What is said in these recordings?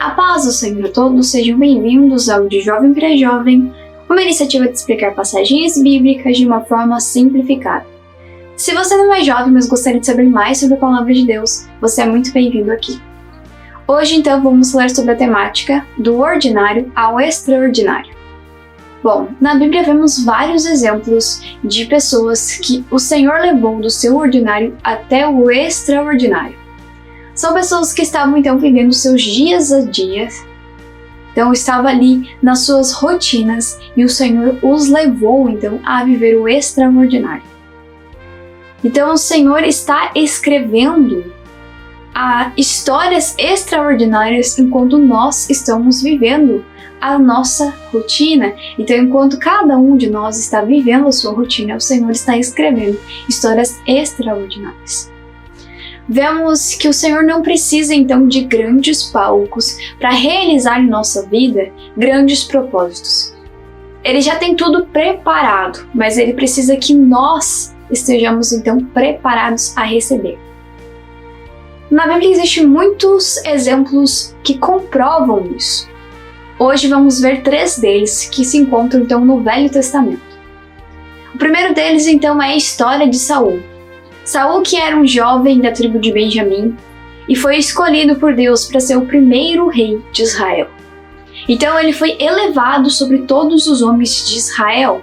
A paz do Senhor a todos, sejam bem-vindos ao De Jovem para Jovem, uma iniciativa de explicar passagens bíblicas de uma forma simplificada. Se você não é jovem, mas gostaria de saber mais sobre a Palavra de Deus, você é muito bem-vindo aqui. Hoje, então, vamos ler sobre a temática do ordinário ao extraordinário. Bom, na Bíblia vemos vários exemplos de pessoas que o Senhor levou do seu ordinário até o extraordinário. São pessoas que estavam então vivendo seus dias a dias, então estava ali nas suas rotinas e o Senhor os levou então a viver o extraordinário. Então o Senhor está escrevendo histórias extraordinárias enquanto nós estamos vivendo a nossa rotina. Então enquanto cada um de nós está vivendo a sua rotina, o Senhor está escrevendo histórias extraordinárias. Vemos que o Senhor não precisa então de grandes palcos para realizar em nossa vida grandes propósitos. Ele já tem tudo preparado, mas ele precisa que nós estejamos então preparados a receber. Na Bíblia existem muitos exemplos que comprovam isso. Hoje vamos ver 3 deles que se encontram então no Velho Testamento. O primeiro deles então é a história de Saul. Saul, que era um jovem da tribo de Benjamim e foi escolhido por Deus para ser o primeiro rei de Israel. Então ele foi elevado sobre todos os homens de Israel.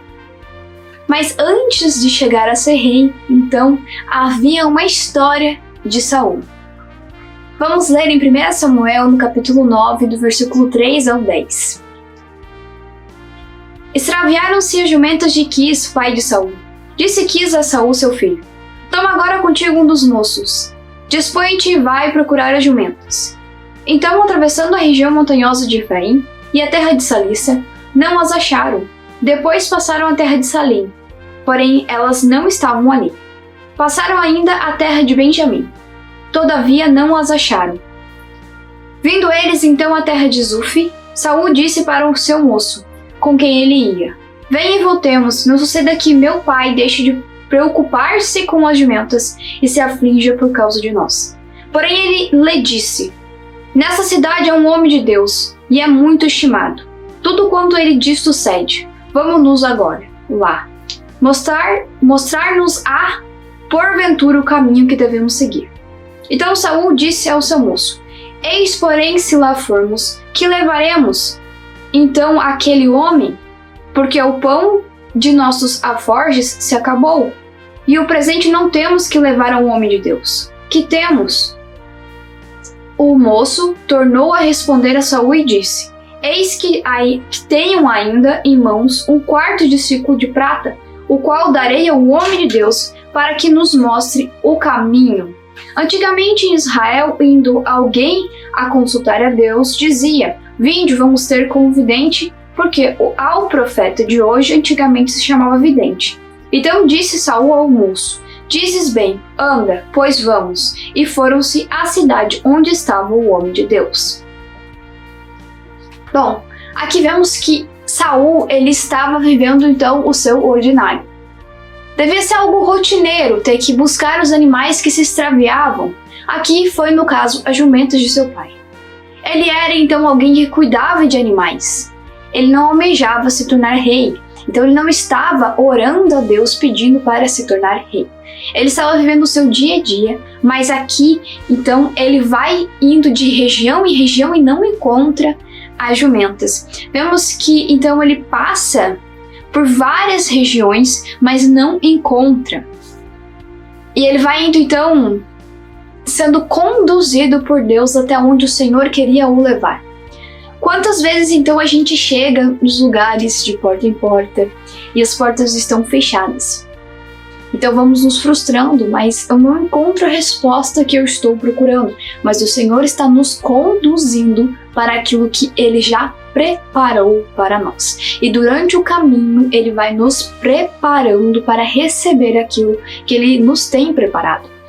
Mas antes de chegar a ser rei, então havia uma história de Saul. Vamos ler em 1 Samuel, no capítulo 9, do versículo 3 ao 10. Extraviaram-se as jumentas de Quis, pai de Saul. Disse Quis a Saul, seu filho: toma agora contigo um dos moços. Dispõe-te e vai procurar as jumentas. Então, atravessando a região montanhosa de Efraim e a terra de Salissa, não as acharam. Depois passaram a terra de Salim, porém elas não estavam ali. Passaram ainda a terra de Benjamim. Todavia não as acharam. Vindo eles então à terra de Zuf, Saul disse para o seu moço, com quem ele ia: venha e voltemos, não suceda que meu pai deixe de preocupar-se com as jumentas e se aflinja por causa de nós. Porém ele lhe disse: nessa cidade há um homem de Deus, e é muito estimado. Tudo quanto ele diz sucede. Vamos-nos agora lá, mostrar-nos-á porventura o caminho que devemos seguir. Então Saul disse ao seu moço: eis, porém, se lá formos, que levaremos então aquele homem? Porque o pão de nossos alforjes se acabou, e o presente não temos que levar ao homem de Deus. Que temos? O moço tornou a responder a Saul e disse: eis que tenham ainda em mãos 1/4 de ciclo de prata, o qual darei ao homem de Deus para que nos mostre o caminho. Antigamente em Israel, indo alguém a consultar a Deus, dizia: vinde, vamos ter com o vidente, porque ao profeta de hoje antigamente se chamava vidente. Então disse Saul ao moço: dizes bem, anda, pois vamos. E foram-se à cidade onde estava o homem de Deus. Bom, aqui vemos que Saul ele estava vivendo então o seu ordinário. Devia ser algo rotineiro ter que buscar os animais que se extraviavam. Aqui foi, no caso, as jumentas de seu pai. Ele era então alguém que cuidava de animais. Ele não almejava se tornar rei, então ele não estava orando a Deus pedindo para se tornar rei. Ele estava vivendo o seu dia a dia, mas aqui, então, ele vai indo de região em região e não encontra as jumentas. Vemos que, então, ele passa por várias regiões, mas não encontra. E ele vai indo, então, sendo conduzido por Deus até onde o Senhor queria o levar. Quantas vezes então a gente chega nos lugares de porta em porta e as portas estão fechadas? Então vamos nos frustrando, mas eu não encontro a resposta que eu estou procurando. Mas o Senhor está nos conduzindo para aquilo que Ele já preparou para nós. E durante o caminho Ele vai nos preparando para receber aquilo que Ele nos tem preparado.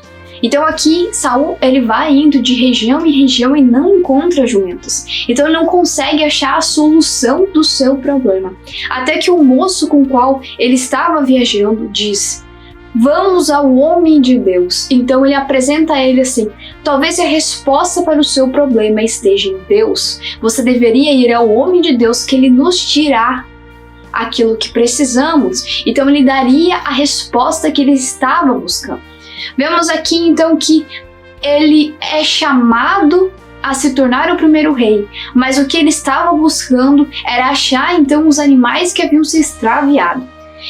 Então aqui, Saul, ele vai indo de região em região e não encontra jumentas. Então ele não consegue achar a solução do seu problema. Até que o moço com o qual ele estava viajando diz: Vamos ao homem de Deus. Então ele apresenta a ele assim: talvez a resposta para o seu problema esteja em Deus. Você deveria ir ao homem de Deus, que ele nos dirá aquilo que precisamos. Então ele daria a resposta que ele estava buscando. Vemos aqui então que ele é chamado a se tornar o primeiro rei, mas o que ele estava buscando era achar então os animais que haviam se extraviado.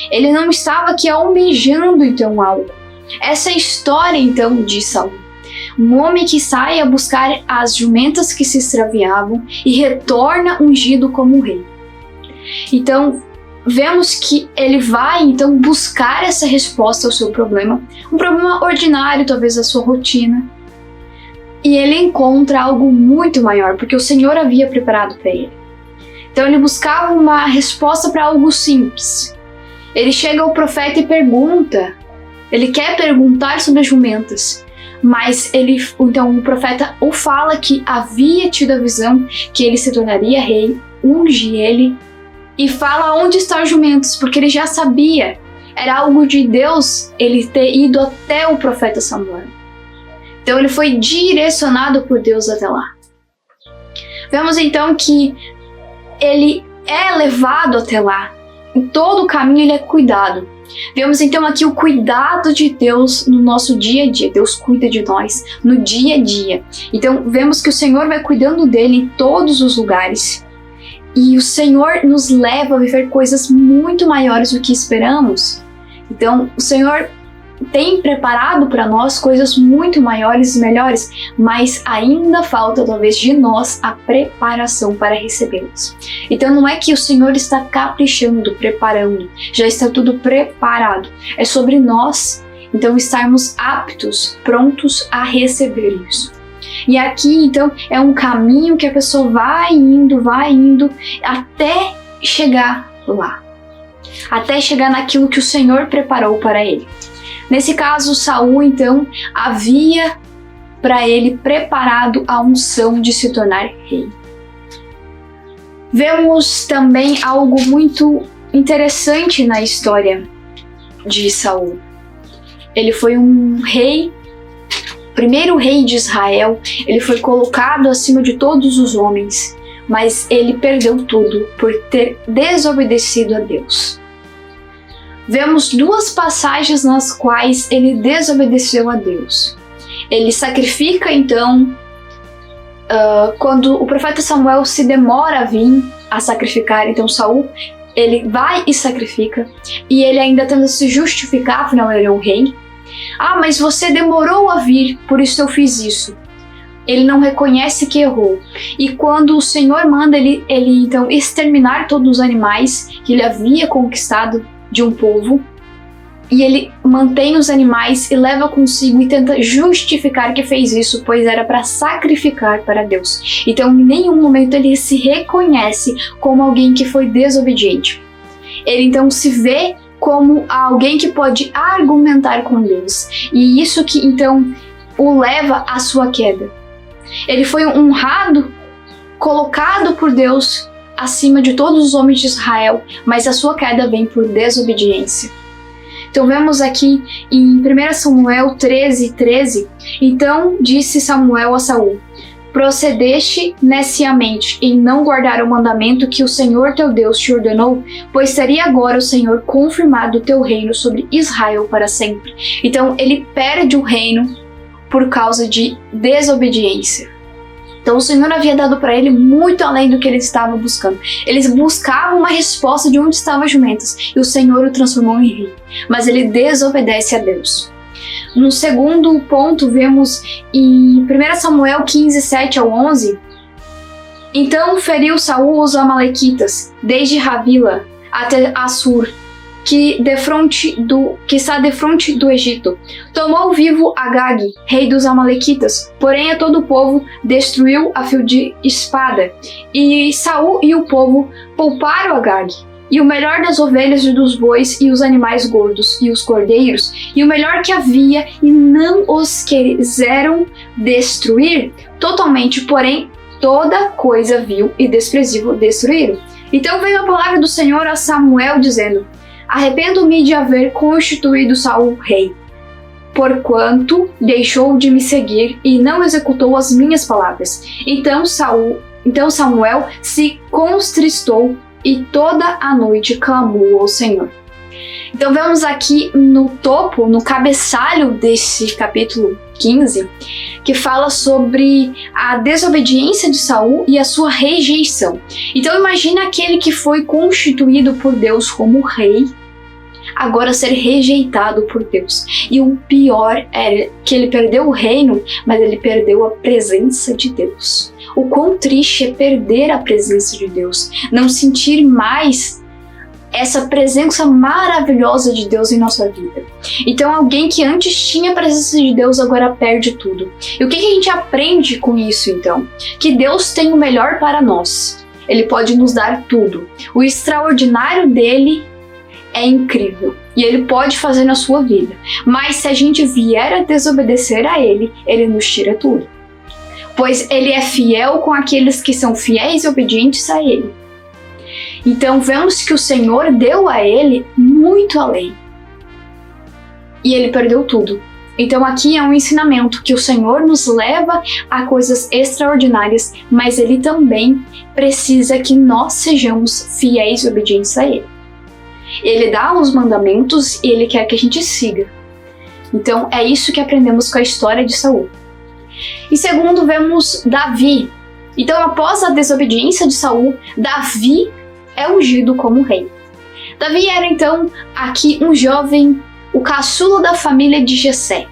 Ele não estava aqui almejando então algo. Essa é a história então de Saul. Um homem que sai a buscar as jumentas que se extraviavam e retorna ungido como rei. Então, vemos que ele vai então buscar essa resposta ao seu problema, um problema ordinário, talvez da sua rotina. E ele encontra algo muito maior, porque o Senhor havia preparado para ele. Então ele buscava uma resposta para algo simples. Ele chega ao profeta e pergunta, ele quer perguntar sobre as jumentas, mas então o profeta o fala que havia tido a visão que ele se tornaria rei, unge ele e fala onde estão as jumentas, porque ele já sabia, era algo de Deus ele ter ido até o profeta Samuel. Então ele foi direcionado por Deus até lá. Vemos então que ele é levado até lá. Em todo o caminho ele é cuidado. Vemos então aqui o cuidado de Deus no nosso dia a dia. Deus cuida de nós no dia a dia. Então vemos que o Senhor vai cuidando dele em todos os lugares. E o Senhor nos leva a viver coisas muito maiores do que esperamos. Então o Senhor tem preparado para nós coisas muito maiores e melhores, mas ainda falta talvez de nós a preparação para recebê-los. Então não é que o Senhor está caprichando, preparando, já está tudo preparado. É sobre nós, então, estarmos aptos, prontos a receber isso. E aqui, então, é um caminho que a pessoa vai indo, até chegar lá. Até chegar naquilo que o Senhor preparou para ele. Nesse caso, Saul, então, havia para ele preparado a unção de se tornar rei. Vemos também algo muito interessante na história de Saul. Ele foi um rei, primeiro rei de Israel, ele foi colocado acima de todos os homens, mas ele perdeu tudo por ter desobedecido a Deus. Vemos duas passagens nas quais ele desobedeceu a Deus. Ele sacrifica, então, quando o profeta Samuel se demora a vir a sacrificar, então Saul, ele vai e sacrifica, e ele ainda tenta se justificar, afinal ele é um rei. Ah, mas você demorou a vir, por isso eu fiz isso. Ele não reconhece que errou. E quando o Senhor manda ele então exterminar todos os animais que ele havia conquistado de um povo, e ele mantém os animais e leva consigo e tenta justificar que fez isso, pois era para sacrificar para Deus. Então em nenhum momento ele se reconhece como alguém que foi desobediente. Ele então se vê como alguém que pode argumentar com Deus, e isso que então o leva à sua queda. Ele foi honrado, colocado por Deus acima de todos os homens de Israel, mas a sua queda vem por desobediência. Então vemos aqui em 1 Samuel 13:13, então disse Samuel a Saul: procedeste neciamente em não guardar o mandamento que o Senhor teu Deus te ordenou, pois teria agora o Senhor confirmado o teu reino sobre Israel para sempre. Então ele perde o reino por causa de desobediência. Então o Senhor havia dado para ele muito além do que ele estava buscando. Eles buscavam uma resposta de onde estavam as jumentas, e o Senhor o transformou em rei. Mas ele desobedece a Deus. No segundo ponto, vemos em 1 Samuel 15:7-11. Então feriu Saul os amalequitas, desde Ravila até Assur, que está defronte do Egito. Tomou vivo Agag, rei dos amalequitas, porém a todo o povo destruiu a fio de espada. E Saul e o povo pouparam Agag, e o melhor das ovelhas e dos bois, e os animais gordos, e os cordeiros, e o melhor que havia, e não os quiseram destruir totalmente, porém toda coisa vil e desprezível destruíram. Então veio a palavra do Senhor a Samuel dizendo: Arrependo-me de haver constituído Saul rei, porquanto deixou de me seguir e não executou as minhas palavras. Então Samuel se contristou e toda a noite clamou ao Senhor. Então vemos aqui no topo, no cabeçalho desse capítulo 15, que fala sobre a desobediência de Saul e a sua rejeição. Então imagina aquele que foi constituído por Deus como rei, agora ser rejeitado por Deus. E o pior é que ele perdeu o reino, mas ele perdeu a presença de Deus. O quão triste é perder a presença de Deus, não sentir mais essa presença maravilhosa de Deus em nossa vida. Então alguém que antes tinha a presença de Deus agora perde tudo. E o que a gente aprende com isso então? Que Deus tem o melhor para nós. Ele pode nos dar tudo. O extraordinário dele é incrível e ele pode fazer na sua vida. Mas se a gente vier a desobedecer a ele, ele nos tira tudo. Pois ele é fiel com aqueles que são fiéis e obedientes a ele. Então vemos que o Senhor deu a ele muito além. E ele perdeu tudo. Então aqui é um ensinamento que o Senhor nos leva a coisas extraordinárias, mas ele também precisa que nós sejamos fiéis e obedientes a ele. Ele dá os mandamentos e ele quer que a gente siga. Então é isso que aprendemos com a história de Saul. E segundo, vemos Davi. Então após a desobediência de Saul, Davi é ungido como rei. Davi era então aqui um jovem, o caçula da família de Jessé.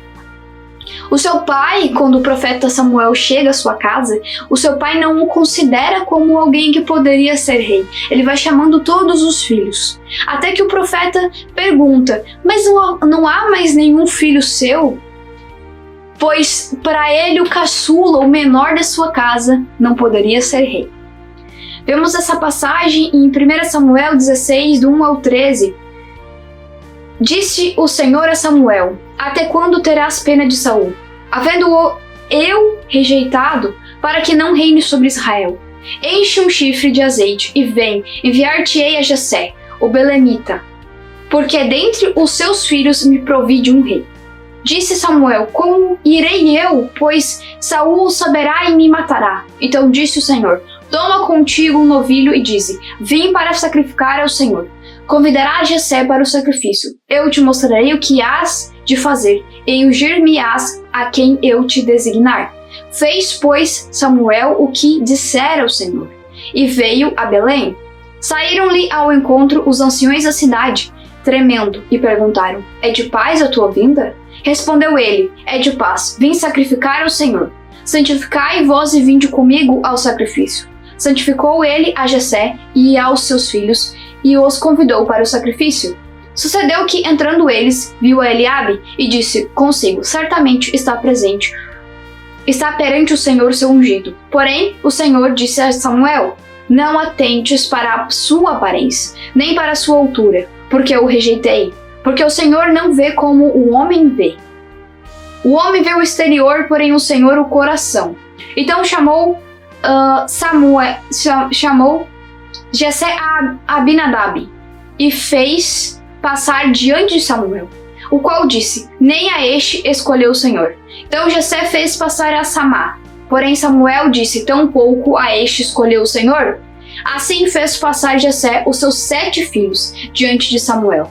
O seu pai, quando o profeta Samuel chega à sua casa, o seu pai não o considera como alguém que poderia ser rei. Ele vai chamando todos os filhos. Até que o profeta pergunta, mas não há mais nenhum filho seu? Pois para ele o caçula, o menor da sua casa, não poderia ser rei. Vemos essa passagem em 1 Samuel 16, do 1 ao 13. Disse o Senhor a Samuel, até quando terás pena de Saul, havendo-o eu rejeitado, para que não reine sobre Israel? Enche um chifre de azeite e vem, enviar-te-ei a Jessé, o belemita, porque dentre os seus filhos me provi de um rei. Disse Samuel, como irei eu, pois Saul o saberá e me matará? Então disse o Senhor, toma contigo um novilho e dize, vim para sacrificar ao Senhor. Convidará Jessé para o sacrifício. Eu te mostrarei o que hás de fazer, e ungir-me-ás a quem eu te designar. Fez, pois, Samuel o que dissera o Senhor, e veio a Belém. Saíram-lhe ao encontro os anciões da cidade, tremendo, e perguntaram, é de paz a tua vinda? Respondeu ele, é de paz, vim sacrificar ao Senhor. Santificai vós e vinde comigo ao sacrifício. Santificou ele a Jessé e aos seus filhos, e os convidou para o sacrifício. Sucedeu que, entrando eles, viu a Eliabe e disse consigo, certamente está perante o Senhor seu ungido. Porém, o Senhor disse a Samuel, não atentes para a sua aparência, nem para a sua altura, porque eu o rejeitei. Porque o Senhor não vê como o homem vê. O homem vê o exterior, porém o Senhor o coração. Então chamou Jessé a Abinadab e fez passar diante de Samuel, o qual disse, nem a este escolheu o Senhor. Então Jessé fez passar a Samá, porém Samuel disse, tampouco a este escolheu o Senhor. Assim fez passar Jessé os seus 7 filhos diante de Samuel.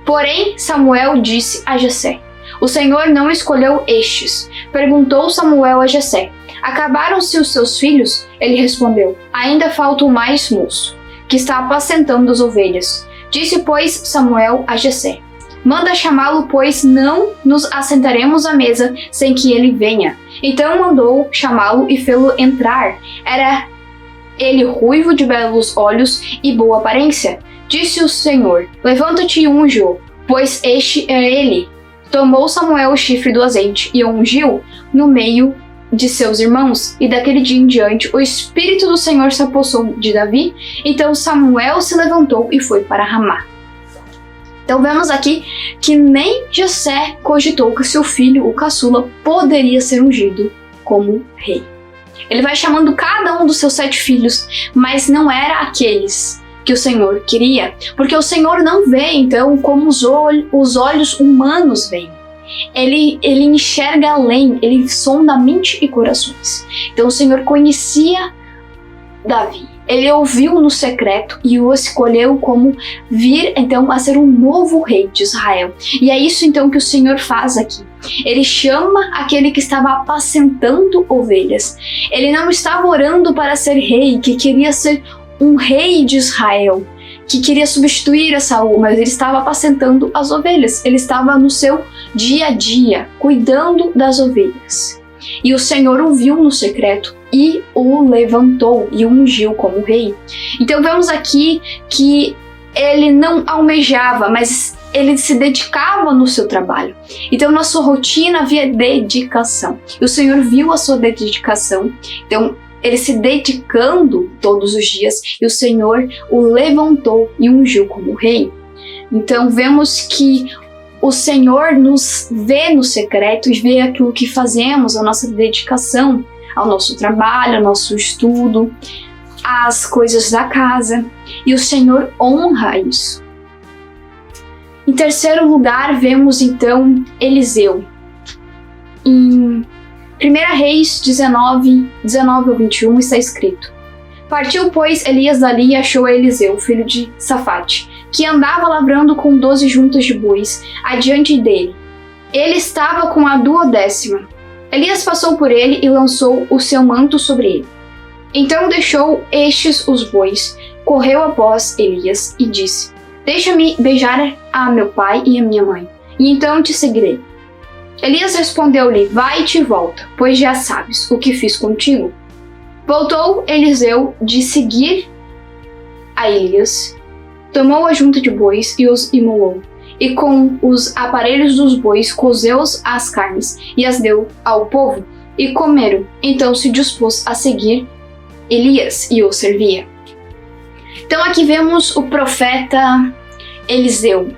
Porém Samuel disse a Jessé, o Senhor não escolheu estes. Perguntou Samuel a Jessé, acabaram-se os seus filhos? Ele respondeu, ainda falta o mais moço, que está apacentando as ovelhas. Disse, pois, Samuel a Jessé, manda chamá-lo, pois não nos assentaremos à mesa sem que ele venha. Então mandou chamá-lo e fê-lo entrar. Era ele ruivo, de belos olhos e boa aparência. Disse o Senhor, levanta-te e unge-o, pois este é ele. Tomou Samuel o chifre do azeite e o ungiu no meio de seus irmãos, e daquele dia em diante o Espírito do Senhor se apossou de Davi. Então Samuel se levantou e foi para Ramá. Então vemos aqui que nem Jessé cogitou que seu filho, o caçula, poderia ser ungido como rei. Ele vai chamando cada um dos seus 7 filhos, mas não era aqueles que o Senhor queria, porque o Senhor não vê então como os olhos humanos veem. Ele enxerga além, ele sonda mente e corações. Então o Senhor conhecia Davi, ele ouviu no secreto e o escolheu como vir então a ser um novo rei de Israel. E é isso então que o Senhor faz aqui. Ele chama aquele que estava apacentando ovelhas. Ele não estava orando para ser rei, que queria ser um rei de Israel, que queria substituir a Saul, mas ele estava apacentando as ovelhas. Ele estava no seu dia a dia, cuidando das ovelhas. E o Senhor o viu no secreto e o levantou e o ungiu como rei. Então vemos aqui que ele não almejava, mas ele se dedicava no seu trabalho. Então na sua rotina havia dedicação. E o Senhor viu a sua dedicação. Então ele se dedicando todos os dias, e o Senhor o levantou e ungiu como rei. Então vemos que o Senhor nos vê no secreto e vê aquilo que fazemos, a nossa dedicação ao nosso trabalho, ao nosso estudo, às coisas da casa, e o Senhor honra isso. Em terceiro lugar, vemos então Eliseu. Em 1 Reis 19 ao 21 está escrito: Partiu, pois, Elias dali e achou Eliseu, filho de Safate, que andava lavrando com 12 juntas de bois adiante dele. Ele estava com a 12ª. Elias passou por ele e lançou o seu manto sobre ele. Então deixou estes os bois, correu após Elias e disse: Deixa-me beijar a meu pai e a minha mãe, e então te seguirei. Elias respondeu-lhe: Vai-te e volta, pois já sabes o que fiz contigo. Voltou Eliseu de seguir a Elias, tomou a junta de bois e os imolou, e com os aparelhos dos bois cozeu as carnes e as deu ao povo, e comeram. Então se dispôs a seguir Elias e o servia. Então aqui vemos o profeta Eliseu.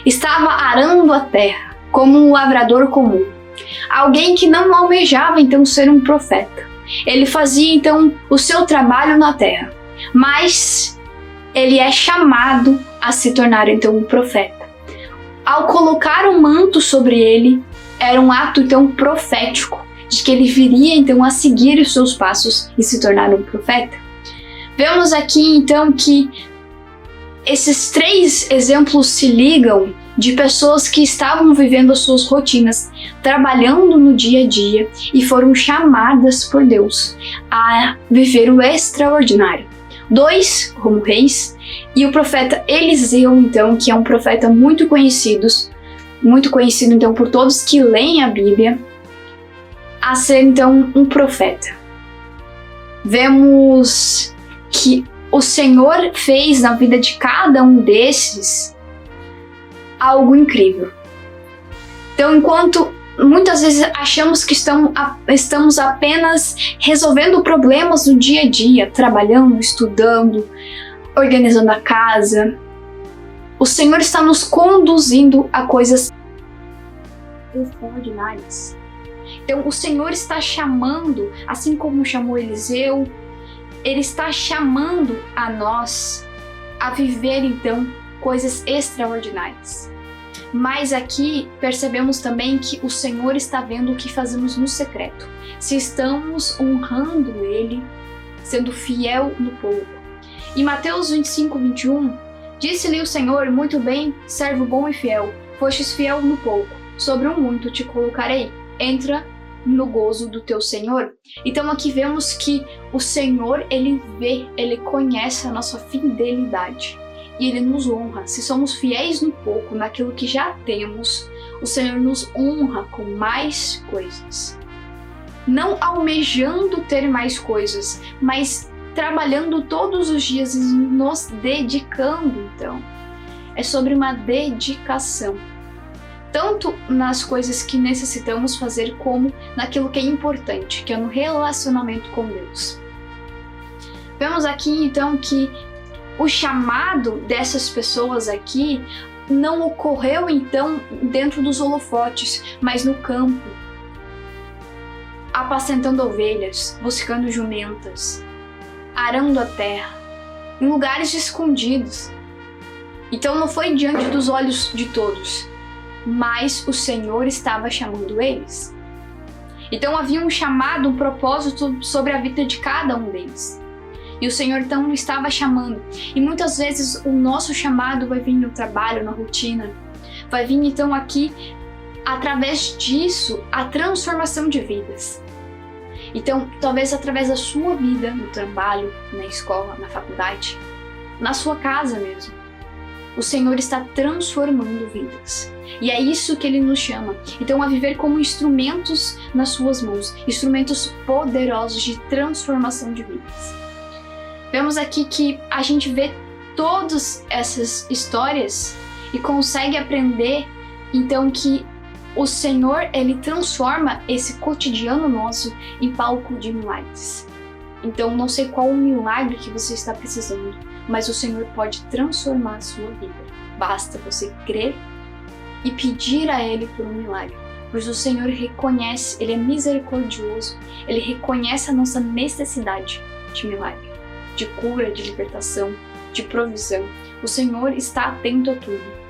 Estava arando a terra como um lavrador comum, alguém que não almejava então ser um profeta. Ele fazia então o seu trabalho na terra, mas ele é chamado a se tornar então um profeta. Ao colocar o manto sobre ele, era um ato então profético, de que ele viria então a seguir os seus passos e se tornar um profeta. Vemos aqui então que esses 3 exemplos se ligam de pessoas que estavam vivendo as suas rotinas, trabalhando no dia a dia e foram chamadas por Deus a viver o extraordinário. 2 como reis, e o profeta Eliseu, então, que é um profeta muito conhecido então por todos que leem a Bíblia, a ser então um profeta. Vemos que o Senhor fez na vida de cada um desses algo incrível. Então, enquanto muitas vezes achamos que estamos apenas resolvendo problemas no dia a dia, trabalhando, estudando, organizando a casa, o Senhor está nos conduzindo a coisas extraordinárias. Então, o Senhor está chamando, assim como chamou Eliseu, Ele está chamando a nós a viver então coisas extraordinárias. Mas aqui percebemos também que o Senhor está vendo o que fazemos no secreto. Se estamos honrando Ele, sendo fiel no pouco. Em Mateus 25, 21, disse-lhe o Senhor: Muito bem, servo bom e fiel, fostes fiel no pouco, sobre o muito te colocarei. Entra no gozo do teu Senhor. Então aqui vemos que o Senhor, Ele vê, Ele conhece a nossa fidelidade. E Ele nos honra. Se somos fiéis no pouco, naquilo que já temos, o Senhor nos honra com mais coisas. Não almejando ter mais coisas, mas trabalhando todos os dias e nos dedicando, então. É sobre uma dedicação. Tanto nas coisas que necessitamos fazer, como naquilo que é importante, que é no relacionamento com Deus. Vemos aqui, então, que o chamado dessas pessoas aqui não ocorreu então dentro dos holofotes, mas no campo, apacentando ovelhas, buscando jumentas, arando a terra, em lugares escondidos. Então não foi diante dos olhos de todos, mas o Senhor estava chamando eles. Então havia um chamado, um propósito sobre a vida de cada um deles. E o Senhor então estava chamando. E muitas vezes o nosso chamado vai vir no trabalho, na rotina. Vai vir então aqui, através disso, a transformação de vidas. Então, talvez através da sua vida, no trabalho, na escola, na faculdade, na sua casa mesmo, o Senhor está transformando vidas. E é isso que Ele nos chama. Então, a viver como instrumentos nas suas mãos, instrumentos poderosos de transformação de vidas. Vemos aqui que a gente vê todas essas histórias e consegue aprender, então, que o Senhor, Ele transforma esse cotidiano nosso em palco de milagres. Então, não sei qual o milagre que você está precisando, mas o Senhor pode transformar a sua vida. Basta você crer e pedir a Ele por um milagre. Pois o Senhor reconhece, Ele é misericordioso, Ele reconhece a nossa necessidade de milagre, de cura, de libertação, de provisão. O Senhor está atento a tudo.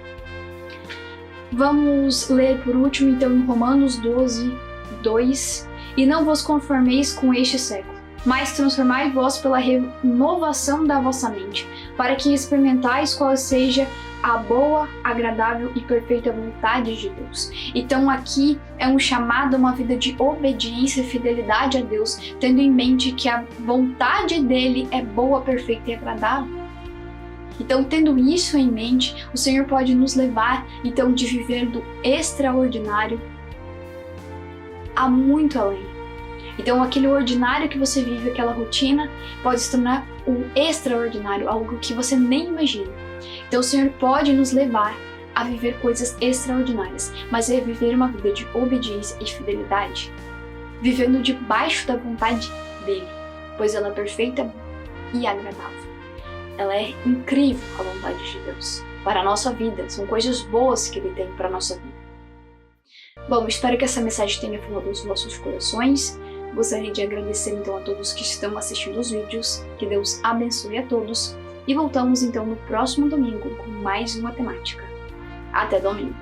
Vamos ler por último então em Romanos 12, 2. E não vos conformeis com este século, mas transformai-vos pela renovação da vossa mente, para que experimentais qual seja a boa, agradável e perfeita vontade de Deus. Então aqui é um chamado a uma vida de obediência e fidelidade a Deus, tendo em mente que a vontade dele é boa, perfeita e agradável. Então, tendo isso em mente, o Senhor pode nos levar, então, de viver do extraordinário a muito além. Então, aquele ordinário que você vive, aquela rotina, pode se tornar o extraordinário, algo que você nem imagina. Então, o Senhor pode nos levar a viver coisas extraordinárias, mas é viver uma vida de obediência e fidelidade, vivendo debaixo da vontade dele, pois ela é perfeita e agradável. Ela é incrível, a vontade de Deus para a nossa vida. São coisas boas que Ele tem para a nossa vida. Bom, espero que essa mensagem tenha falado aos vossos corações. Gostaria de agradecer então a todos que estão assistindo os vídeos. Que Deus abençoe a todos. E voltamos então no próximo domingo com mais uma temática. Até domingo!